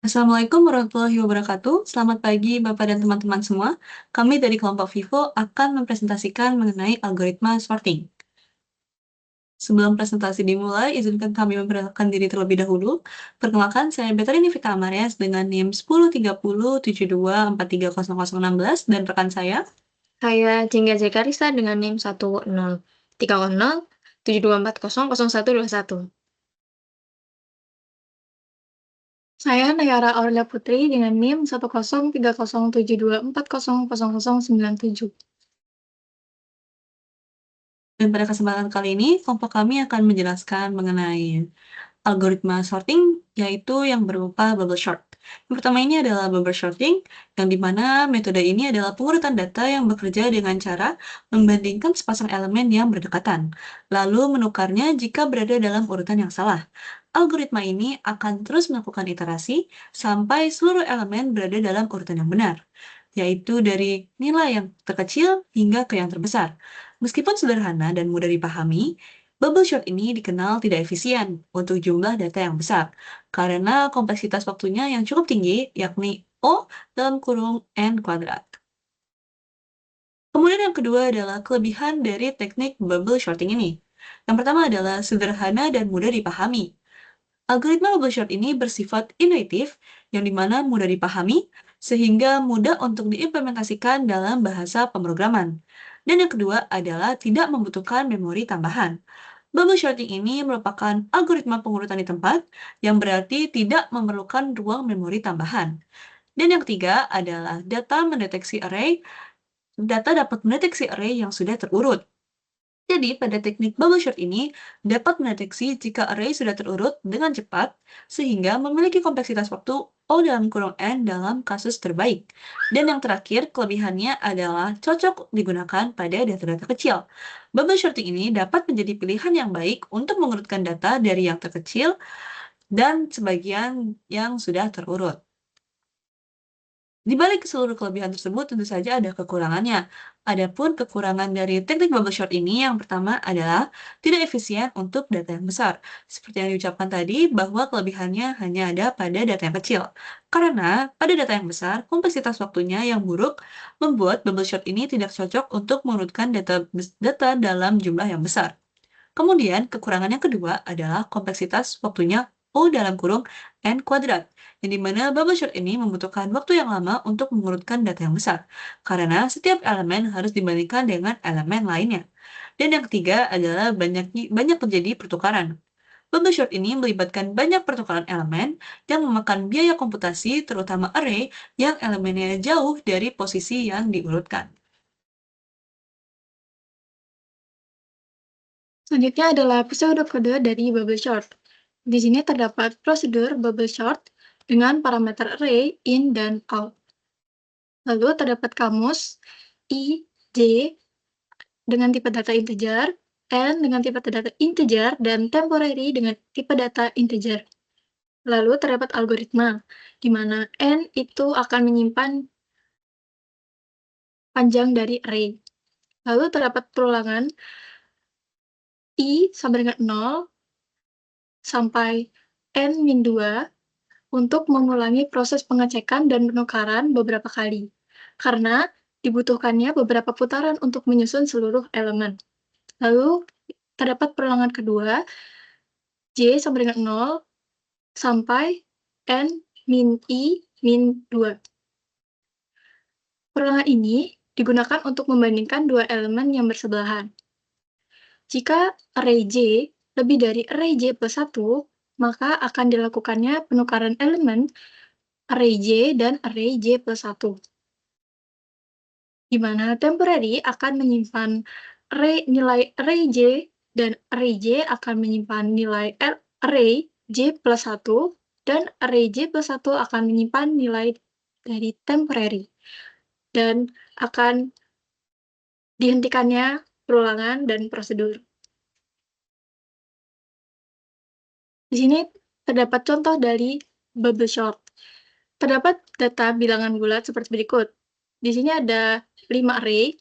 Assalamualaikum warahmatullahi wabarakatuh. Selamat pagi Bapak dan teman-teman semua. Kami dari kelompok Vivo akan mempresentasikan mengenai algoritma sorting. Sebelum presentasi dimulai, izinkan kami memperkenalkan diri terlebih dahulu. Perkenalkan, saya Betari Nivita Amares dengan NIM 103072430016 dan rekan saya. Saya Jengga Zekarisa dengan NIM 103072407121. Saya Nayara Aurelia Putri dengan NIM 103072400097. Dan pada kesempatan kali ini, kelompok kami akan menjelaskan mengenai algoritma sorting, yaitu yang berupa bubble sort. Yang pertama ini adalah bubble sorting, yang dimana metode ini adalah pengurutan data yang bekerja dengan cara membandingkan sepasang elemen yang berdekatan, lalu menukarnya jika berada dalam urutan yang salah. Algoritma ini akan terus melakukan iterasi sampai seluruh elemen berada dalam urutan yang benar, yaitu dari nilai yang terkecil hingga ke yang terbesar. Meskipun sederhana dan mudah dipahami, bubble sort ini dikenal tidak efisien untuk jumlah data yang besar, karena kompleksitas waktunya yang cukup tinggi, yakni O dalam kurung N kuadrat. Kemudian yang kedua adalah kelebihan dari teknik bubble sorting ini. Yang pertama adalah sederhana dan mudah dipahami. Algoritma bubble sort ini bersifat intuitif, yang dimana mudah dipahami, sehingga mudah untuk diimplementasikan dalam bahasa pemrograman. Dan yang kedua adalah tidak membutuhkan memori tambahan. Bubble sorting ini merupakan algoritma pengurutan di tempat, yang berarti tidak memerlukan ruang memori tambahan. Dan yang ketiga adalah data dapat mendeteksi array yang sudah terurut. Jadi, pada teknik bubble sort ini dapat mendeteksi jika array sudah terurut dengan cepat, sehingga memiliki kompleksitas waktu O dalam kurung N dalam kasus terbaik. Dan yang terakhir, kelebihannya adalah cocok digunakan pada data-data kecil. Bubble sorting ini dapat menjadi pilihan yang baik untuk mengurutkan data dari yang terkecil dan sebagian yang sudah terurut. Di balik seluruh kelebihan tersebut, tentu saja ada kekurangannya. Adapun kekurangan dari teknik bubble sort ini yang pertama adalah tidak efisien untuk data yang besar. Seperti yang diucapkan tadi, bahwa kelebihannya hanya ada pada data yang kecil. Karena pada data yang besar, kompleksitas waktunya yang buruk membuat bubble sort ini tidak cocok untuk mengurutkan data dalam jumlah yang besar. Kemudian, kekurangan yang kedua adalah kompleksitas waktunya O dalam kurung N kuadrat, yang dimana bubble sort ini membutuhkan waktu yang lama untuk mengurutkan data yang besar, karena setiap elemen harus dibandingkan dengan elemen lainnya. Dan yang ketiga adalah banyak terjadi pertukaran. Bubble sort ini melibatkan banyak pertukaran elemen yang memakan biaya komputasi, terutama array yang elemennya jauh dari posisi yang diurutkan. Selanjutnya adalah pseudokode dari bubble sort. Di sini terdapat prosedur bubble sort dengan parameter array in dan out. Lalu terdapat kamus I, J dengan tipe data integer, N dengan tipe data integer, dan temporary dengan tipe data integer. Lalu terdapat algoritma, di mana N itu akan menyimpan panjang dari array. Lalu terdapat perulangan I sama dengan 0 sampai N-2 untuk mengulangi proses pengecekan dan penukaran beberapa kali, karena dibutuhkannya beberapa putaran untuk menyusun seluruh elemen. Lalu terdapat perulangan kedua, J sama dengan 0 sampai N-I-2. Perulangan ini digunakan untuk membandingkan dua elemen yang bersebelahan. Jika array J lebih dari array J plus 1, maka akan dilakukannya penukaran elemen array J dan array J plus 1. Di mana temporary akan menyimpan nilai array J dan array J akan menyimpan nilai array J plus 1 dan array J plus 1 akan menyimpan nilai dari temporary dan akan dihentikannya perulangan dan prosedur. Di sini terdapat contoh dari bubble sort. Terdapat data bilangan bulat seperti berikut. Di sini ada 5 array,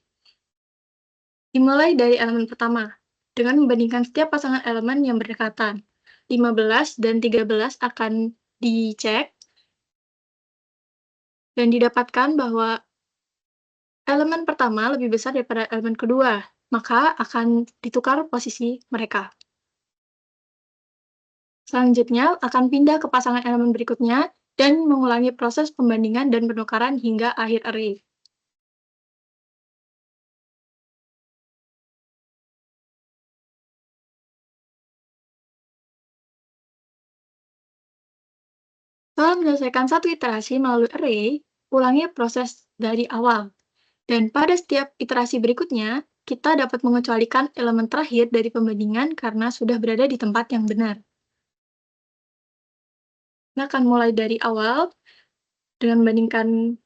dimulai dari elemen pertama, dengan membandingkan setiap pasangan elemen yang berdekatan. 15 dan 13 akan dicek, Dan didapatkan bahwa elemen pertama lebih besar daripada elemen kedua, maka akan ditukar posisi mereka. Selanjutnya akan pindah ke pasangan elemen berikutnya dan mengulangi proses pembandingan dan penukaran hingga akhir array. Setelah menyelesaikan satu iterasi melalui array, ulangi proses dari awal. Dan pada setiap iterasi berikutnya, kita dapat mengecualikan elemen terakhir dari pembandingan karena sudah berada di tempat yang benar. Kita akan mulai dari awal dengan membandingkan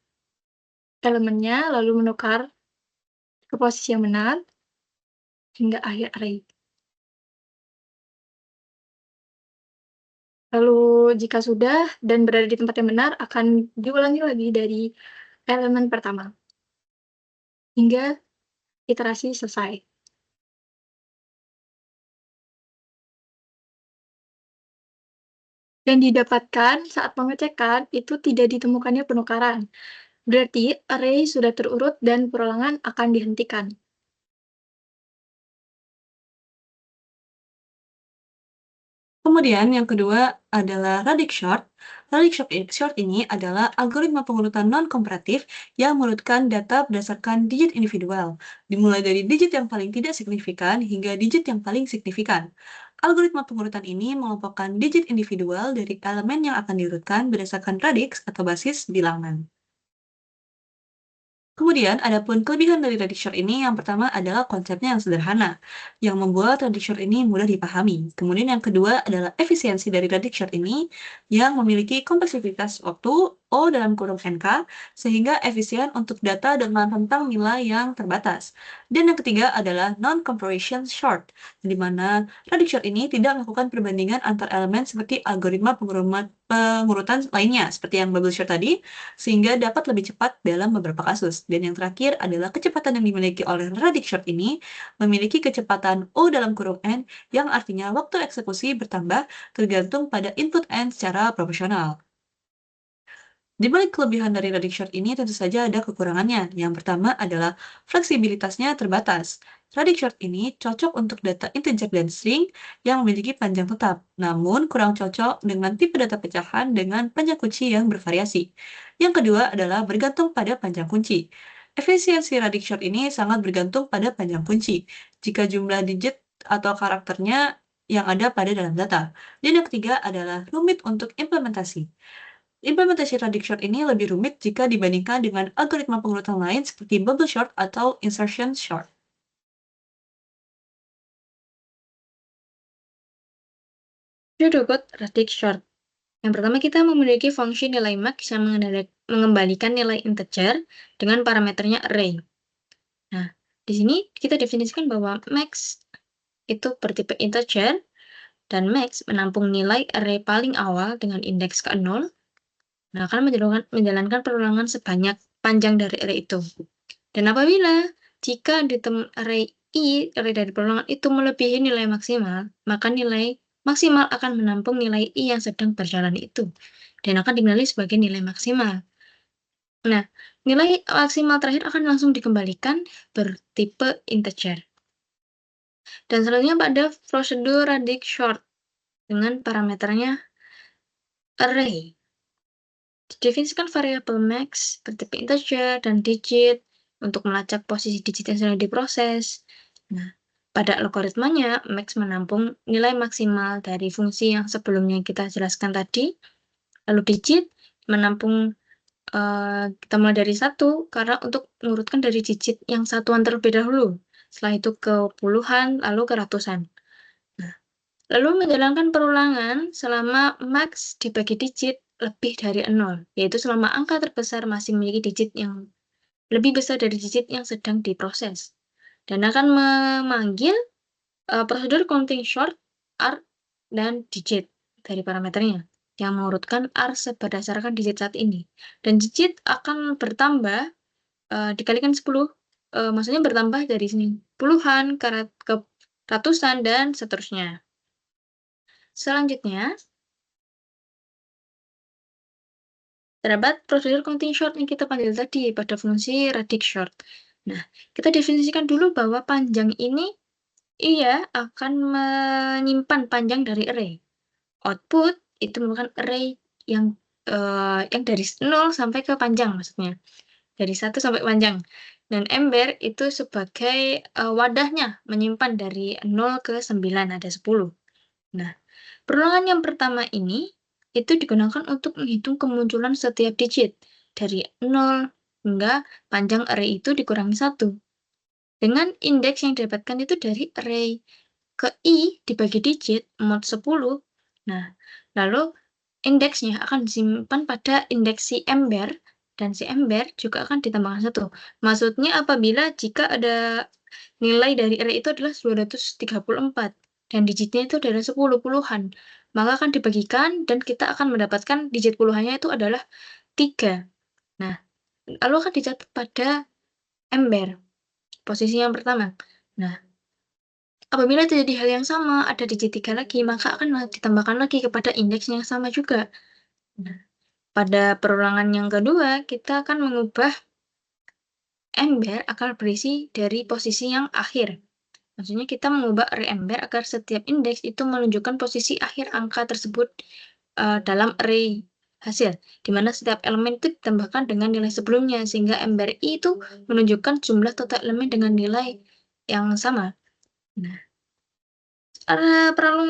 elemennya, lalu menukar ke posisi yang benar hingga akhir array. Lalu jika sudah dan berada di tempat yang benar, akan diulangi lagi dari elemen pertama hingga iterasi selesai. Dan didapatkan saat pengecekan itu tidak ditemukannya penukaran. Berarti array sudah terurut dan perulangan akan dihentikan. Kemudian yang kedua adalah Radix Sort. Radix Sort ini adalah algoritma pengurutan non-komparatif yang mengurutkan data berdasarkan digit individual, dimulai dari digit yang paling tidak signifikan hingga digit yang paling signifikan. Algoritma pengurutan ini mengelompokkan digit individual dari elemen yang akan diurutkan berdasarkan radix atau basis bilangan. Kemudian, adapun kelebihan dari Radixor ini, yang pertama adalah konsepnya yang sederhana, yang membuat Radixor ini mudah dipahami. Kemudian yang kedua adalah efisiensi dari Radixor ini, yang memiliki kompleksitas waktu, O dalam kurung NK, sehingga efisien untuk data dengan rentang nilai yang terbatas. Dan yang ketiga adalah non-comparison short, di mana Radixor ini tidak melakukan perbandingan antar elemen seperti algoritma pengurutan lainnya, seperti yang bubble short tadi, sehingga dapat lebih cepat dalam beberapa kasus. Dan yang terakhir adalah kecepatan yang dimiliki oleh Radix Short ini memiliki kecepatan O dalam kurung N yang artinya waktu eksekusi bertambah tergantung pada input N secara proporsional. Di balik kelebihan dari Radix Short ini tentu saja ada kekurangannya. Yang pertama adalah fleksibilitasnya terbatas. Radix Short ini cocok untuk data integer dan string yang memiliki panjang tetap, namun kurang cocok dengan tipe data pecahan dengan panjang kunci yang bervariasi. Yang kedua adalah bergantung pada panjang kunci. Efisiensi Radix Short ini sangat bergantung pada panjang kunci. Jika jumlah digit atau karakternya yang ada pada dalam data. Dan yang ketiga adalah rumit untuk implementasi. Implementasi Radix Short ini lebih rumit jika dibandingkan dengan algoritma pengurutan lain seperti bubble short atau insertion short. Berikut Radix Short. Yang pertama, kita memiliki fungsi nilai max yang mengembalikan nilai integer dengan parameternya array. Nah, di sini kita definisikan bahwa max itu bertipe integer dan max menampung nilai array paling awal dengan indeks ke 0. Nah, akan menjalankan perulangan sebanyak panjang dari array itu. Dan apabila jika di array array dari perulangan itu melebihi nilai maksimal, maka nilai maksimal akan menampung nilai I yang sedang berjalan itu, dan akan dinilai sebagai nilai maksimal. Nah, nilai maksimal terakhir akan langsung dikembalikan bertipe integer. Dan selanjutnya pada prosedur Radix Short dengan parameternya array. Didefinisikan variabel max bertipe integer dan digit untuk melacak posisi digit yang sedang diproses. Nah, pada algoritmanya, max menampung nilai maksimal dari fungsi yang sebelumnya kita jelaskan tadi. Lalu digit menampung, kita mulai dari 1, karena untuk mengurutkan dari digit yang satuan terlebih dahulu. Setelah itu ke puluhan, lalu ke ratusan. Nah, lalu menjalankan perulangan selama max dibagi digit lebih dari 0, yaitu selama angka terbesar masih memiliki digit yang lebih besar dari digit yang sedang diproses. Dan akan memanggil prosedur counting short, arg, dan digit dari parameternya yang mengurutkan arg berdasarkan digit saat ini. Dan digit akan bertambah dikalikan 10, maksudnya bertambah dari sini puluhan ke ratusan dan seterusnya. Selanjutnya, terdapat prosedur counting short yang kita panggil tadi pada fungsi radic short. Nah, kita definisikan dulu bahwa panjang ini ia akan menyimpan panjang dari array. Output itu merupakan array yang dari 0 sampai ke panjang maksudnya. Dari 1 sampai panjang. Dan ember itu sebagai wadahnya menyimpan dari 0 ke 9, ada 10. Nah, perulangan yang pertama ini itu digunakan untuk menghitung kemunculan setiap digit dari 0 hingga panjang array itu dikurangi 1. Dengan indeks yang didapatkan itu dari array ke i dibagi digit mod 10. Nah, lalu indeksnya akan disimpan pada indeks si ember dan si ember juga akan ditambahkan 1. Maksudnya apabila jika ada nilai dari array itu adalah 234 dan digitnya itu adalah 10 puluhan, maka akan dibagikan dan kita akan mendapatkan digit puluhannya itu adalah 3. Nah, lalu akan dicatat pada ember, posisi yang pertama. Nah, apabila terjadi hal yang sama, ada digit 3 lagi, maka akan ditambahkan lagi kepada indeks yang sama juga. Nah, pada perulangan yang kedua, kita akan mengubah ember akan berisi dari posisi yang akhir. Maksudnya kita mengubah array ember agar setiap indeks itu menunjukkan posisi akhir angka tersebut dalam array hasil, di mana setiap elemen itu ditambahkan dengan nilai sebelumnya, sehingga ember i itu menunjukkan jumlah total elemen dengan nilai yang sama. Nah,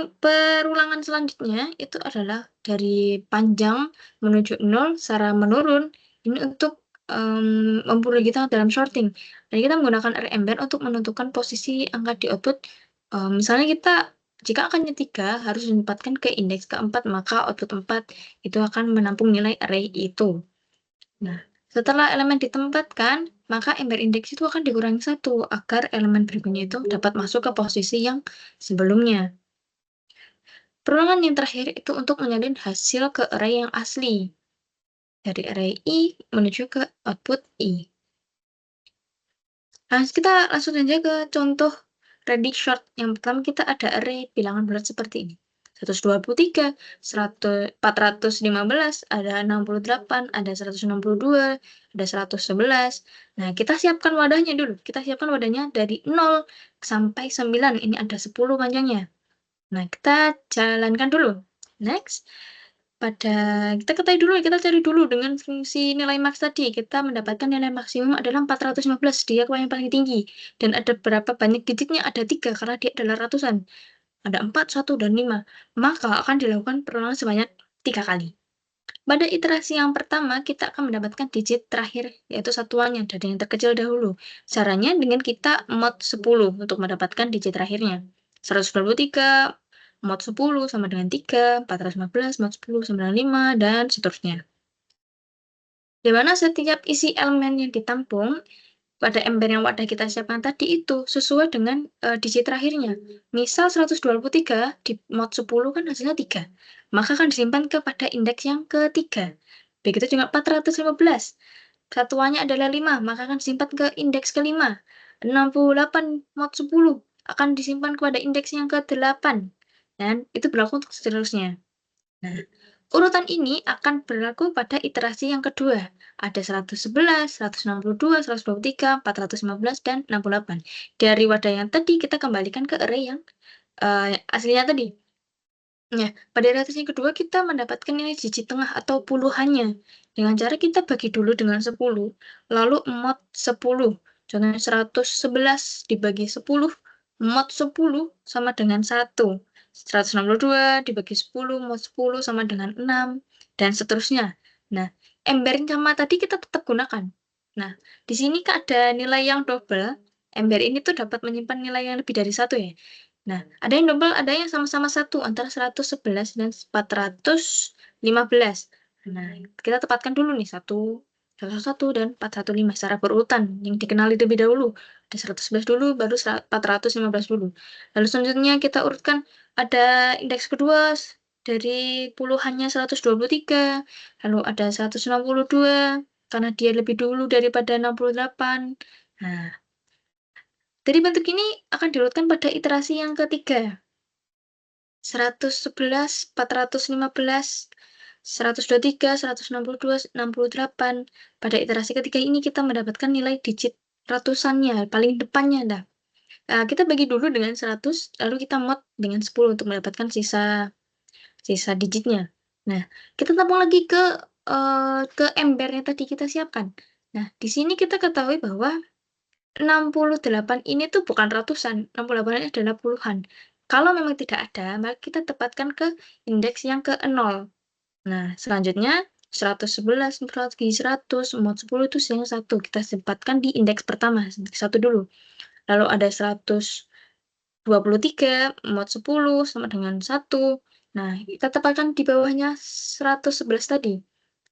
perulangan selanjutnya itu adalah dari panjang menuju 0 secara menurun, ini untuk memperoleh kita dalam sorting. Dan kita menggunakan array ember untuk menentukan posisi angka di output. Misalnya jika angkanya 3 harus ditempatkan ke indeks keempat, maka output 4 itu akan menampung nilai array itu. Nah, setelah elemen ditempatkan, maka ember indeks itu akan dikurangi 1 agar elemen berikutnya itu dapat masuk ke posisi yang sebelumnya. Perulangan yang terakhir itu untuk menyalin hasil ke array yang asli. Dari array i menuju ke output i. Nah, kita langsung saja ke contoh radic short. Yang pertama kita ada array bilangan bulat seperti ini. 123, 415, ada 68, ada 162, ada 111. Nah, kita siapkan wadahnya dulu. Kita siapkan wadahnya dari 0 sampai 9. Ini ada 10 panjangnya. Nah, kita jalankan dulu. Next. Kita cari dulu dengan fungsi nilai max tadi. Kita mendapatkan nilai maksimum adalah 415, dia yang paling tinggi. Dan ada berapa banyak digitnya? Ada 3, karena dia adalah ratusan. Ada 4, 1, dan 5. Maka akan dilakukan perulangan sebanyak 3 kali. Pada iterasi yang pertama, kita akan mendapatkan digit terakhir, yaitu satuannya, dari yang terkecil dahulu. Caranya dengan kita mod 10 untuk mendapatkan digit terakhirnya. 123 mod 10 sama dengan 3, 415 mod 10 sama dengan 5, dan seterusnya. Di mana setiap isi elemen yang ditampung pada ember yang wadah kita siapkan tadi itu sesuai dengan digit terakhirnya. Misal 123 di mod 10 kan hasilnya 3, maka akan disimpan kepada indeks yang ketiga. Begitu juga 415, satuannya adalah 5, maka akan disimpan ke indeks kelima. 68 mod 10 akan disimpan kepada indeks yang ke-8, dan itu berlaku untuk seterusnya. Nah, urutan ini akan berlaku pada iterasi yang kedua. Ada 111, 162, 123, 415, dan 68. Dari wadah yang tadi, kita kembalikan ke array yang aslinya tadi. Nah, pada iterasi yang kedua, kita mendapatkan nilai digit tengah atau puluhannya. Dengan cara kita bagi dulu dengan 10, lalu mod 10. Contohnya 111 dibagi 10, mod 10 sama dengan 1. 162 dibagi 10, mod 10 sama dengan 6, dan seterusnya. Nah, ember sama tadi kita tetap gunakan. Nah, di sini ada nilai yang double. Ember ini tuh dapat menyimpan nilai yang lebih dari 1 ya. Nah, ada yang double, ada yang sama-sama 1, antara 111 dan 415. Nah, kita tempatkan dulu nih 111 dan 415 secara berurutan yang dikenali terlebih dahulu. Ada 111 dulu, baru 415 dulu. Lalu selanjutnya kita urutkan, ada indeks kedua dari puluhannya 123, lalu ada 162, karena dia lebih dulu daripada 68. Nah, dari bentuk ini akan diurutkan pada iterasi yang ketiga. 111, 415, 123, 162, 68. Pada iterasi ketiga ini kita mendapatkan nilai digit ratusannya, paling depannya dah. Kita bagi dulu dengan 100, lalu kita mod dengan 10 untuk mendapatkan sisa digitnya. Nah, kita tampung lagi ke ember yang tadi kita siapkan. Nah, di sini kita ketahui bahwa 68 ini tuh bukan ratusan, 68 ini adalah puluhan. Kalau memang tidak ada, maka kita tempatkan ke indeks yang ke 0. Nah, selanjutnya 111, 100, mod 10 itu yang 1. Kita tempatkan di indeks pertama, 1 dulu. Lalu ada 123, mod 10 sama dengan 1. Nah, kita tempatkan di bawahnya 111 tadi.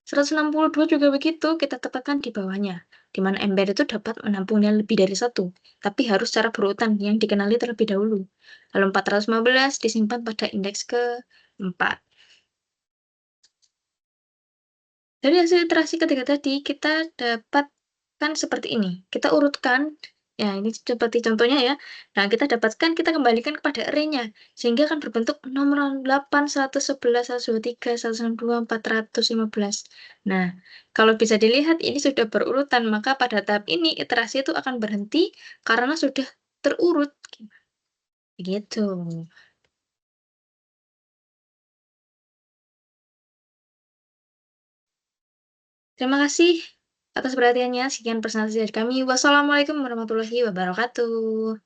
162 juga begitu, kita tempatkan di bawahnya, di mana ember itu dapat menampungnya lebih dari 1, tapi harus secara berurutan yang dikenali terlebih dahulu. Lalu 415 disimpan pada indeks ke-4. Dari hasil iterasi ketiga tadi, kita dapatkan seperti ini. Kita urutkan, ya ini seperti contohnya ya. Nah, kita kembalikan kepada array-nya, sehingga akan berbentuk nomor 8, 111, 123, 192, 415. Nah, kalau bisa dilihat ini sudah berurutan, maka pada tahap ini iterasi itu akan berhenti karena sudah terurut. Begitu. Terima kasih atas perhatiannya. Sekian presentasi dari kami. Wassalamualaikum warahmatullahi wabarakatuh.